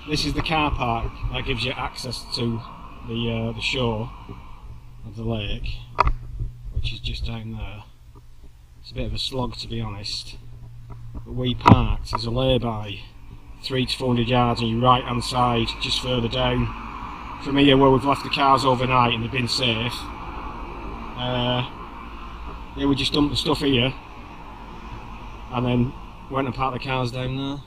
This is the car park that gives you access to the shore of the lake, which is just down there. It's a bit of a slog, to be honest. But we parked, there's a lay-by 300 to 400 yards on your right hand side, just further down from here where we've left the cars overnight and they've been safe. Yeah, we just dumped the stuff here and then went and parked the cars down there.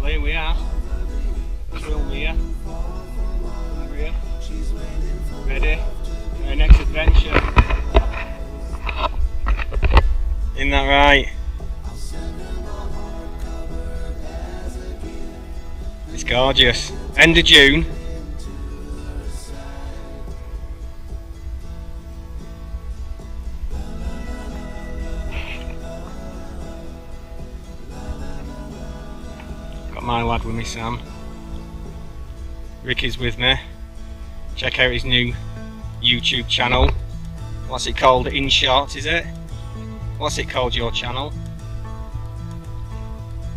Here we are, Thirlmere, ready for our next adventure. Isn't that right? It's gorgeous. End of June. Got my lad with me, Sam. Ricky's with me. Check out his new YouTube channel. What's it called? In Short, is it? What's it called, your channel?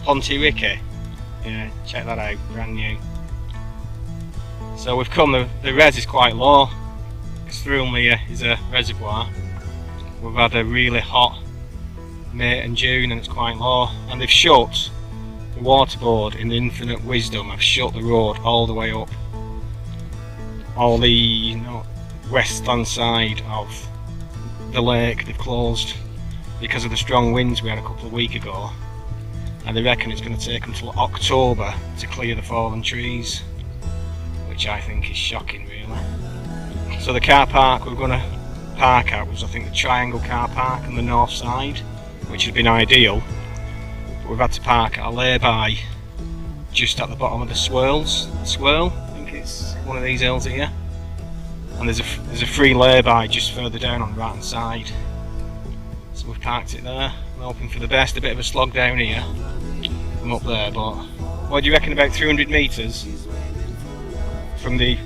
Ponty Ricky? Yeah, check that out, brand new. So we've come, the res is quite low, because Thirlmere is a reservoir. We've had a really hot May and June and it's quite low, and they've shut the water board in infinite wisdom. Have shut the road all the way up, all the western side of the lake they've closed because of the strong winds we had a couple of weeks ago, and they reckon it's going to take until October to clear the fallen trees, which I think is shocking, really. So the car park we're going to park at was, I think, the Triangle car park on the north side, which has been ideal. We've had to park at a lay-by just at the bottom of the swirl, I think it's one of these hills here, and there's a free lay-by just further down on the right hand side, so we've parked it there. I'm hoping for the best. A bit of a slog down here from up there, but what do you reckon, about 300 metres from the,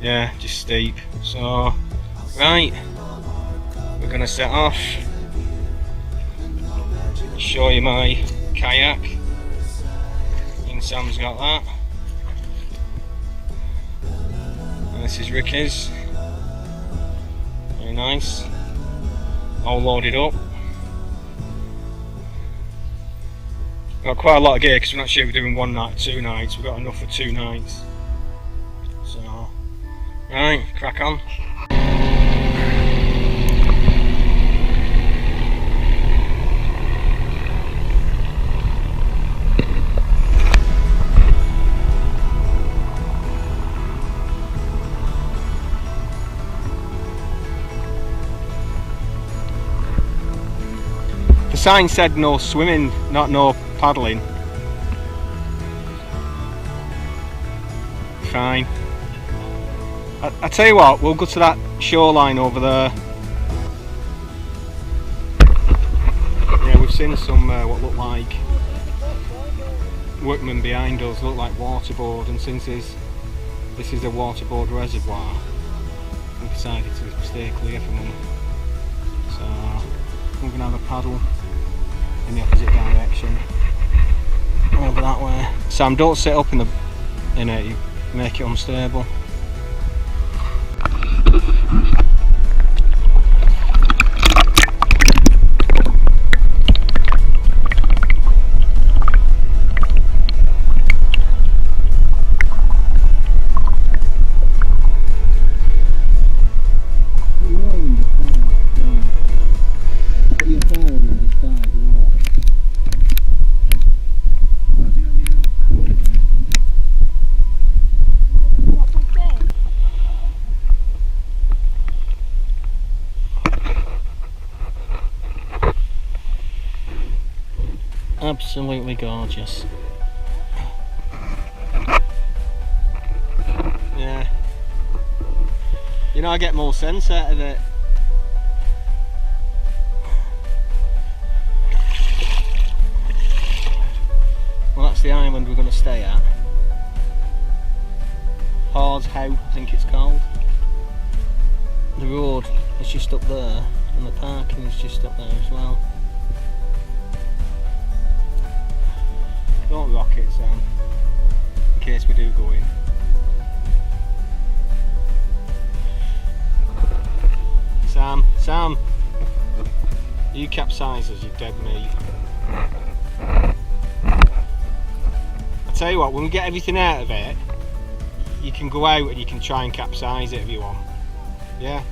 yeah, just steep. So right, we're going to set off. Show you my kayak, and Sam's got that, and this is Ricky's, very nice, all loaded up. Got quite a lot of gear because we're not sure if we're doing one night or 2 nights. We've got enough for 2 nights, so right, crack on. The sign said no swimming, not no paddling. Fine. I tell you what, we'll go to that shoreline over there. Yeah, we've seen some what look like workmen behind us, look like waterboard, and since this is a waterboard reservoir, we decided to stay clear from them. So we're going to have a paddle in the opposite direction over that way. Sam, don't sit up in it, you make it unstable. Absolutely gorgeous. Yeah. You know, I get more sense out of it. Well, that's the island we're going to stay at. Hard's How, I think it's called. The road is just up there, and the parking is just up there as well. Don't rock it, Sam, in case we do go in. Sam, you capsizers, you dead meat. I tell you what, when we get everything out of it, you can go out and you can try and capsize it if you want. Yeah?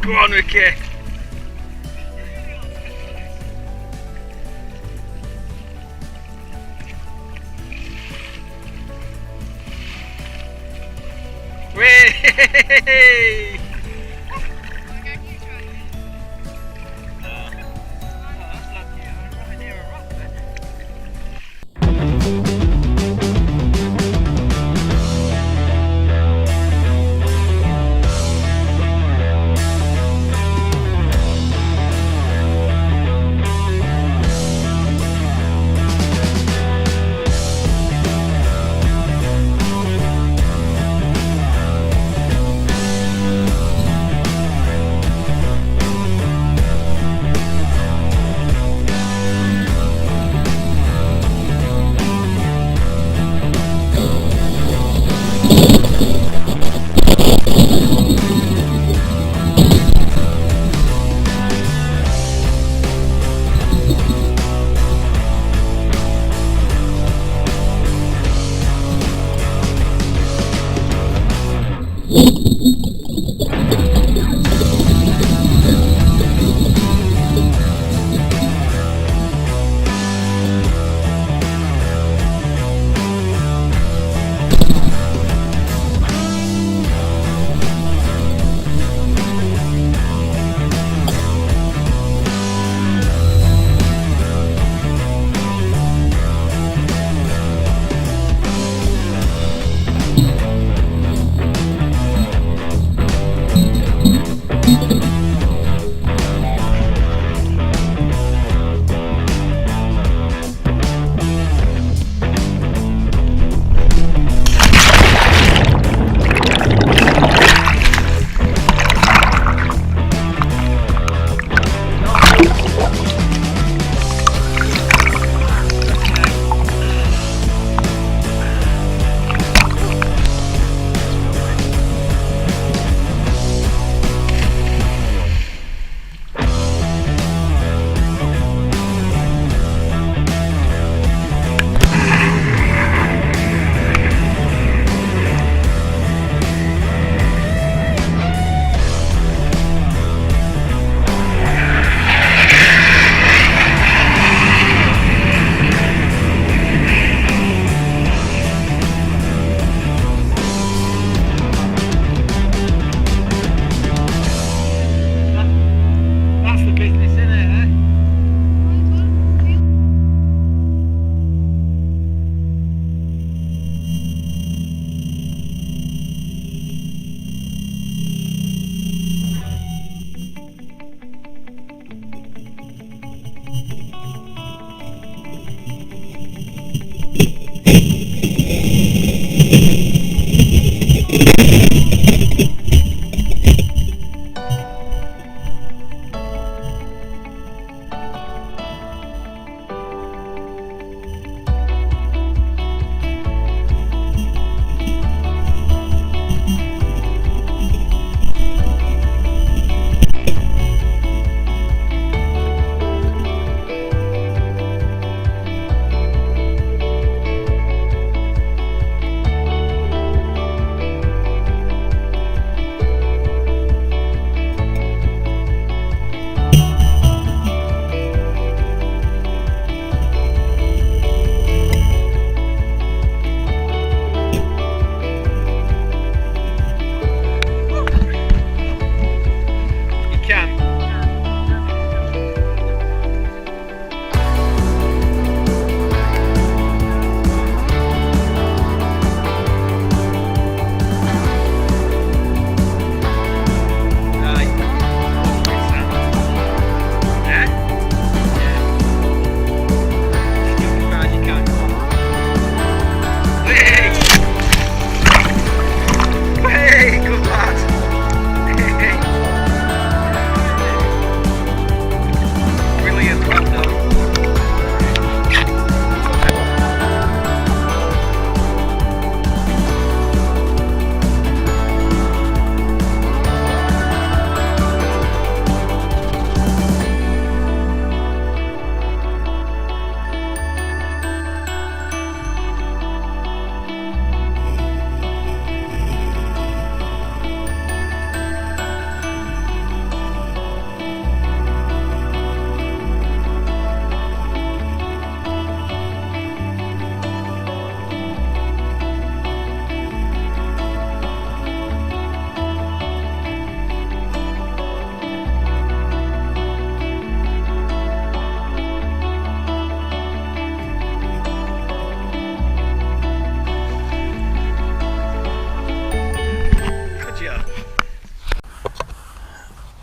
Go on, Ricky! Whee!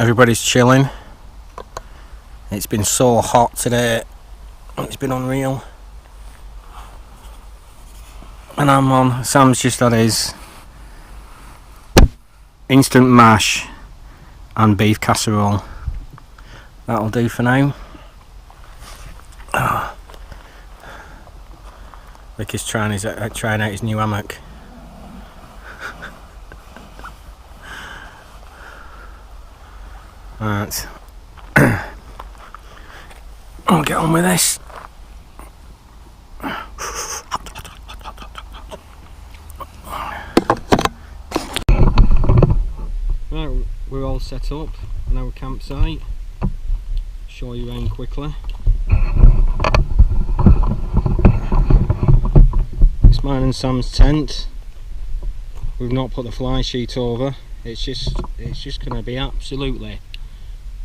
Everybody's chilling. It's been so hot today, it's been unreal. And Sam's just had his instant mash and beef casserole. That'll do for now. Ricky's trying out his new hammock. Right. I'll get on with this. Right, we're all set up on our campsite. Show you around quickly. It's mine and Sam's tent. We've not put the fly sheet over. It's just going to be absolutely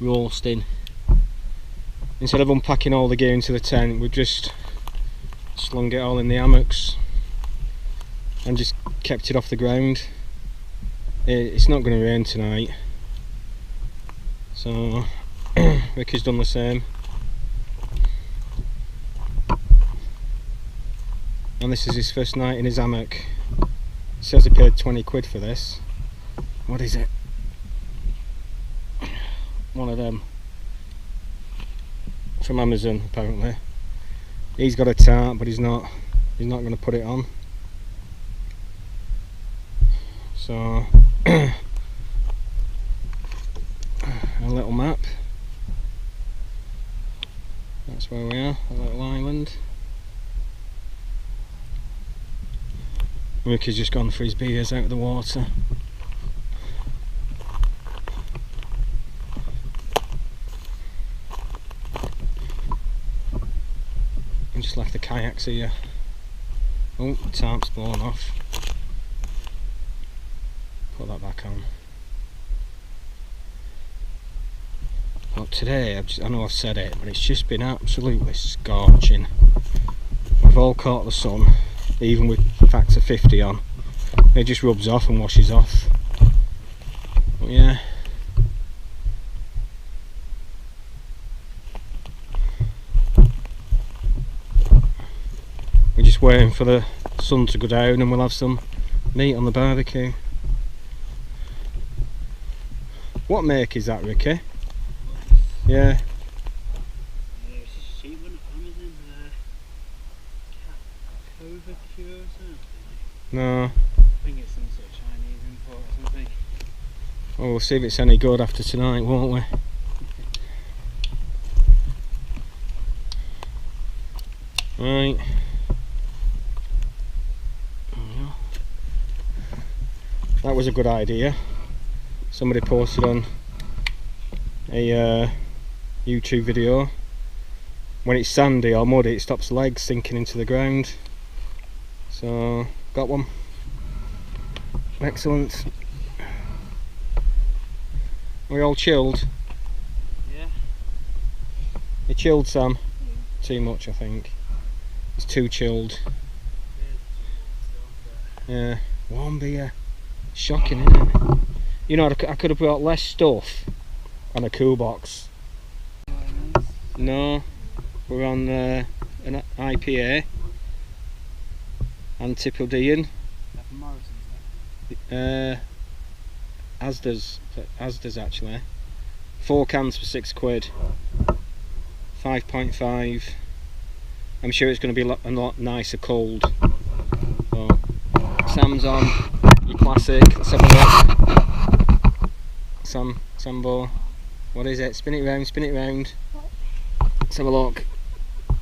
roasting. Instead of unpacking all the gear into the tent, we've just slung it all in the hammocks and just kept it off the ground. It's not going to rain tonight, so Ricky's done the same. And this is his first night in his hammock. He says he paid 20 quid for this. What is it? One of them from Amazon, apparently. He's got a tarp, but he's not going to put it on. So a little map. That's where we are, a little island. Ricky's just gone for his beers out of the water. And just left the kayaks here. Oh, the tarp's blown off. Put that back on. Well, today, I know I've said it, but it's just been absolutely scorching. We've all caught the sun, even with factor 50 on. It just rubs off and washes off. But yeah. We're just waiting for the sun to go down and we'll have some meat on the barbecue. What make is that, Ricky? Yeah. It's just cheap one at Amazon. Cure or something. No. I think it's some sort of Chinese import or something. Well, we'll see if it's any good after tonight, won't we? Right. That was a good idea. Somebody posted on a YouTube video. When it's sandy or muddy, it stops legs sinking into the ground. So, got one. Excellent. We all chilled? Yeah. You chilled, Sam? Too much, I think. It's too chilled. Yeah. Warm beer. Shocking, isn't it? You know, I could have brought less stuff on a cool box. No. We're on an IPA. Antipodean. Asda's actually. 4 cans for 6 quid. 5.5. I'm sure it's going to be a lot nicer cold. So, Sam's on your classic. Let's have a look. Sambo. What is it? Spin it round, spin it round. Let's have a look.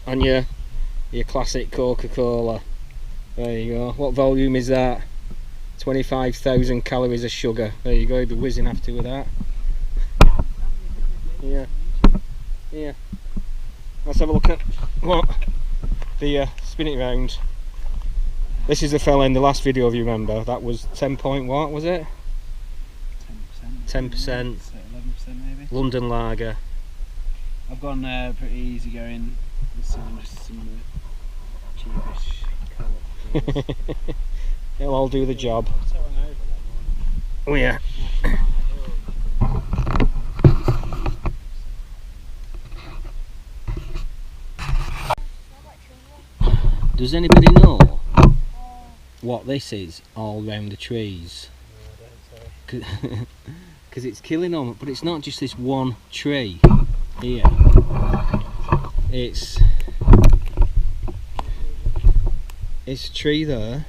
On your classic Coca-Cola. There you go. What volume is that? 25,000 calories of sugar. There you go, you'll be whizzing after with that. Yeah. Yeah. Let's have a look at what the spin it round. This is the fella in the last video, if you remember. That was 10 point what was it? 10%. 10%. 11% maybe. London Lager. I've gone pretty easy going. Just some cheapish colour. It'll all do the job. Oh yeah. Does anybody know what this is all round the trees? Because it's killing them, but it's not just this one tree here. It's a tree there,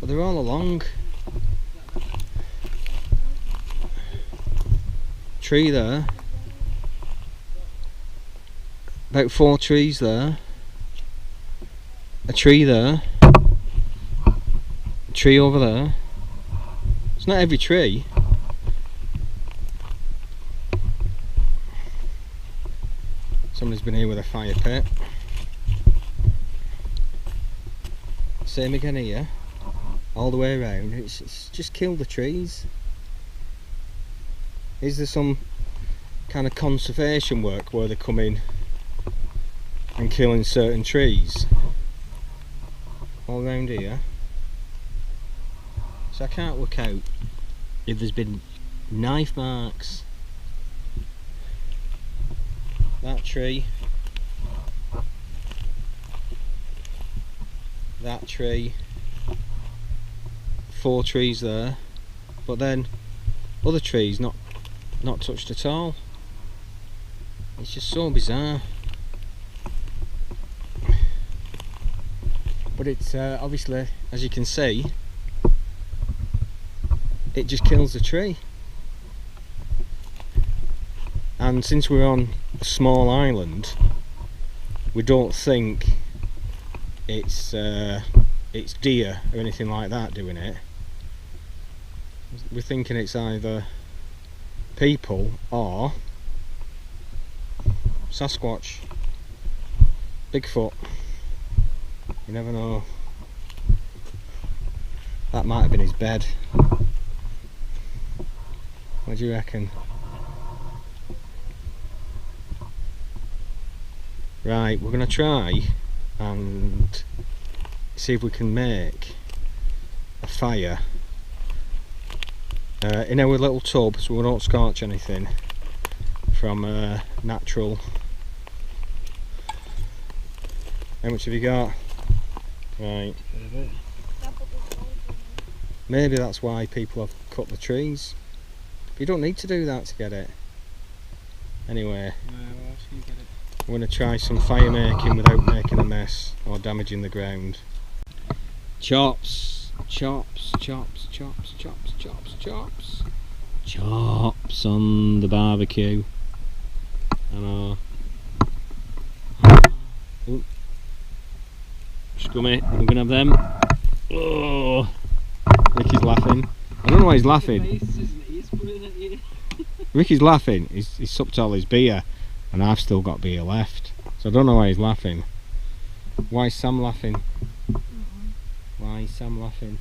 but they're all along. Tree there, about 4 trees there, a tree there, a tree over there. It's not every tree. Somebody's been here with a fire pit. Same again here, all the way around. It's just killed the trees. Is there some kind of conservation work where they come in and killing certain trees all around here? So I can't work out if there's been knife marks. That tree, that tree, 4 trees there, but then other trees not touched at all. It's just so bizarre. But it's obviously, as you can see, it just kills the tree. And since we're on a small island, we don't think it's deer or anything like that doing it. We're thinking it's either people or Sasquatch, Bigfoot. You never know. That might have been his bed. What do you reckon? Right, we're going to try and see if we can make a fire in our little tub, so we don't scorch anything from natural. How much have you got? Right. Maybe that's why people have cut the trees. But you don't need to do that to get it. Anyway, we're going to try some fire making without making a mess or damaging the ground. Chops, chops, chops, chops, chops, chops, chops. Chops on the barbecue. I know. Ooh. Scummy, we're going to have them. Oh, Ricky's laughing. I don't know why he's laughing. Ricky's laughing. He's supped all his beer and I've still got beer left. So I don't know why he's laughing. Why is Sam laughing? Why is Sam laughing?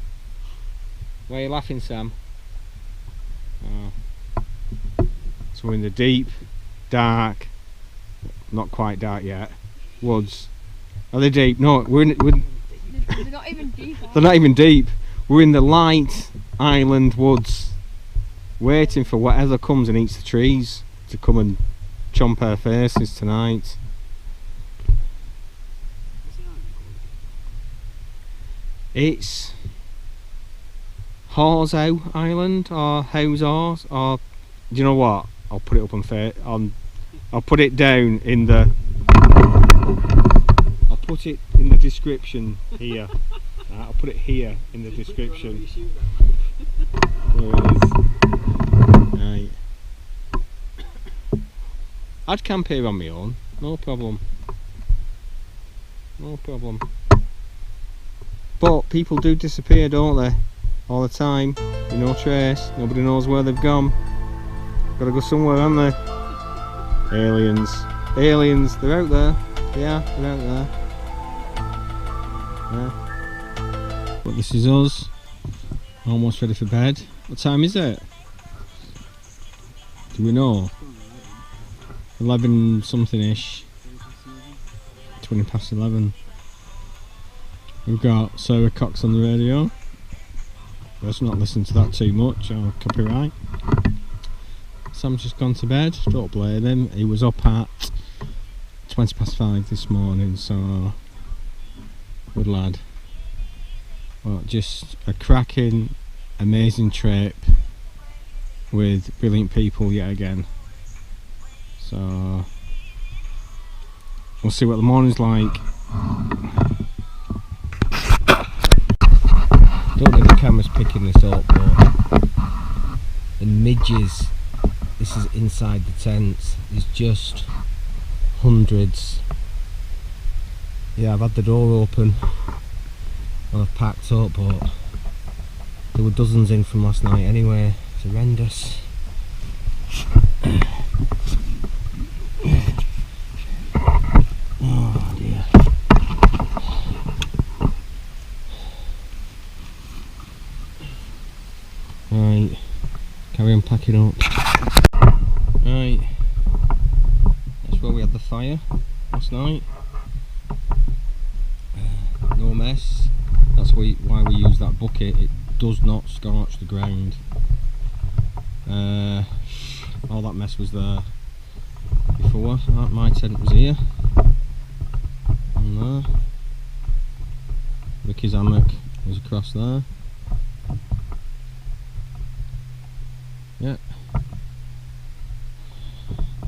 Why are you laughing, Sam? Oh. So we're in the deep, dark, not quite dark yet, woods. Are they deep? No, we're They're not even deep. They're not even deep. We're in the light island woods, waiting for whatever comes and eats the trees to come and chomp our faces tonight. It's Horseow Island or Howes, or do you know what? I'll put it up on I'll put it down in the. I'll put it in the description here. Right, I'll put it here in the description. There it is. Right. I'd camp here on my own, no problem. No problem. But people do disappear, don't they? All the time. With no trace. Nobody knows where they've gone. Gotta go somewhere, haven't they? Aliens. Aliens, they're out there. Yeah, they're out there. Yeah. But this is us. Almost ready for bed. What time is it? Do we know? 11 something ish. 20 past 11. We've got Sarah Cox on the radio. Let's not listen to that too much, or copyright. Sam's just gone to bed, don't blame him. He was up at 20 past 5 this morning, so Good lad. Well, just a cracking, amazing trip with brilliant people yet again. So we'll see what the morning's like. Don't think the camera's picking this up, but the midges, this is inside the tents, is just hundreds. Yeah, I've had the door open and I've packed up, but there were dozens in from last night anyway. It's horrendous. Oh dear. Right, carry on packing up. Right, that's where we had the fire last night. No mess. That's why we use that bucket. It does not scorch the ground. All that mess was there before. My tent was here and there. Ricky's hammock was across there. Yeah,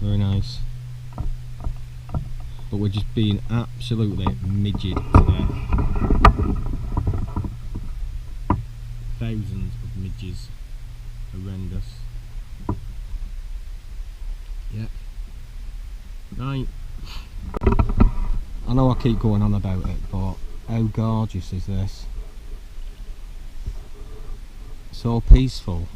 very nice. But we're just being absolutely midget today. Thousands of midges. Horrendous. Yeah. Right. I know I keep going on about it, but how gorgeous is this? So peaceful.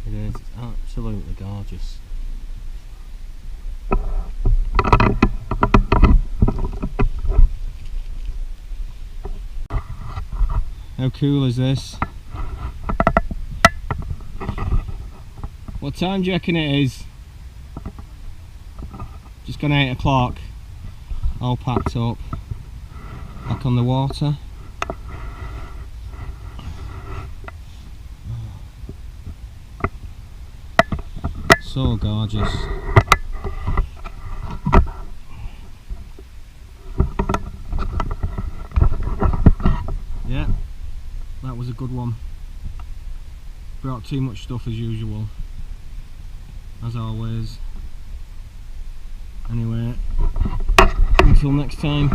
It is, it's absolutely gorgeous. How cool is this? What time do you reckon it is? Just gone 8 o'clock. All packed up. Back on the water. So gorgeous. Yeah, that was a good one. Brought too much stuff as usual, as always. Anyway, until next time.